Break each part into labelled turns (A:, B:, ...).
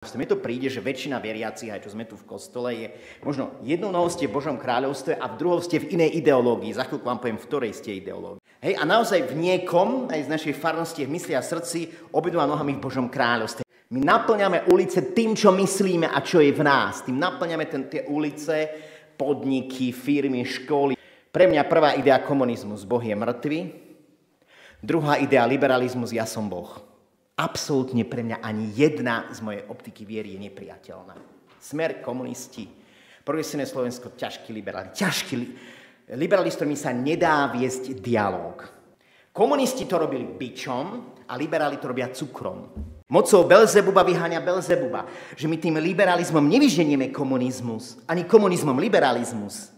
A: Mne to príde, že väčšina veriacich, aj čo sme tu v kostole, je možno jednou nohou ste v Božom kráľovstve a v druhou ste v inej ideológii. Za chvíľku vám poviem, v ktorej ste ideológii. Hej, a naozaj v niekom, aj z našej farnosti, v mysli a srdci, obidva nohami v Božom kráľovstve. My naplňame ulice tým, čo myslíme a čo je v nás. Tým naplňame tie ulice, podniky, firmy, školy. Pre mňa prvá idea komunizmus, Boh je mŕtvy. Druhá idea liberalizmus, ja som Boh. Absolútne pre mňa ani jedna z mojej optiky viery je nepriateľná. Smer, komunisti, progresívne Slovensko, ťažký liberáli. Liberáli, s ktorými sa nedá viesť dialóg. Komunisti to robili bičom a liberáli to robia cukrom. Mocou Belzebuba vyháňa Belzebuba. Že my tým liberalizmom nevyženieme komunizmus, ani komunizmom liberalizmus.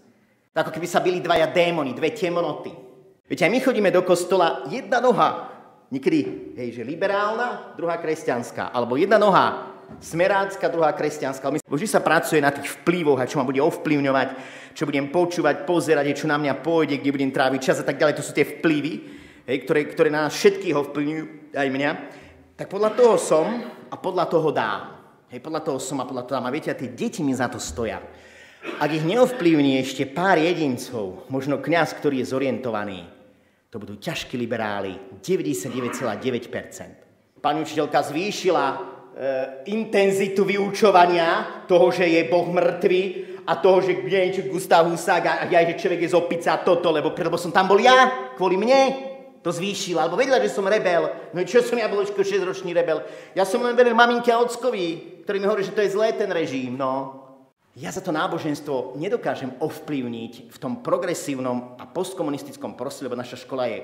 A: Ako keby sa byli dvaja démoni, dve temnoty. Viete, aj my chodíme do kostola, jedna noha, niekedy, že liberálna, druhá kresťanská. Alebo jedna noha smerácka, druhá kresťanská. Vždy sa pracuje na tých vplyvoch, a čo ma bude ovplyvňovať, čo budem počúvať, pozerať, čo na mňa pôjde, kde budem tráviť čas a tak ďalej. To sú tie vplyvy, ktoré na nás všetkých ovplyvňujú, aj mňa. Tak podľa toho som a podľa toho dám. Podľa toho som a podľa toho dám. A viete, a tie deti mi za to stoja. Ak ich neovplyvní ešte pár jedincov, možno kňaz, ktorý je zorientovaný, to budú ťažkí liberáli, 99,9%. Pani učiteľka zvýšila intenzitu vyučovania toho, že je Boh mŕtvy a toho, že je niečo Gustav Husák a že človek je z opice a toto, lebo som tam bol ja, kvôli mne to zvýšila, alebo vedela, že som rebel. No čo som ja bol 6-ročný rebel? Ja som len veril maminke a ockovi, ktorý mi hovorí, že to je zlé ten režim, no. Ja za to náboženstvo nedokážem ovplyvniť v tom progresívnom a postkomunistickom prostredí, lebo naša škola je,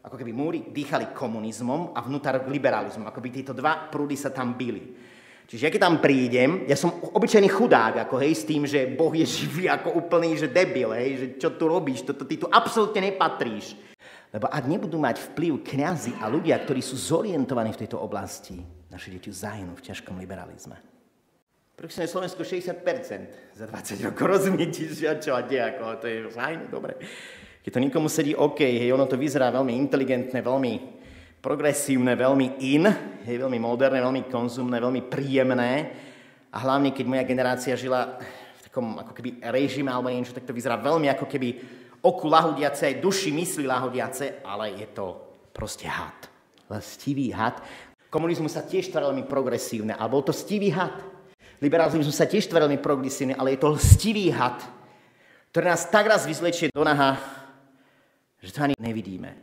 A: ako keby múry dýchali komunizmom a vnútar liberalizmom, ako by tieto dva prúdy sa tam bili. Čiže ja keď tam prídem, ja som obyčajný chudák, ako s tým, že Boh je živý ako úplný, že debil, že čo tu robíš, ty tu absolútne nepatríš. Lebo ak nebudú mať vplyv kňazi a ľudia, ktorí sú zorientovaní v tejto oblasti, naše deti zahynú v ťažkom liberalizme. Progresívne Slovensko 60% za 20 rokov, rozumiete, čo a kde, ako, to je fajn, dobre. Keď to nikomu sedí, OK, ono to vyzerá veľmi inteligentné, veľmi progresívne, veľmi veľmi moderné, veľmi konzumné, veľmi príjemné a hlavne, keď moja generácia žila v takom ako keby režime alebo niečo, tak to vyzerá veľmi ako keby oku lahodiace, aj duši mysli lahodiace, ale je to proste had. Stivý had. Komunizmus sa tiež tváral veľmi progresívne, ale bol to stivý had. Liberalizmus sa tiež tváral veľmi progresívne, ale je to lstivý had, ktorý nás tak raz vyzlečie do naha, že to ani nevidíme.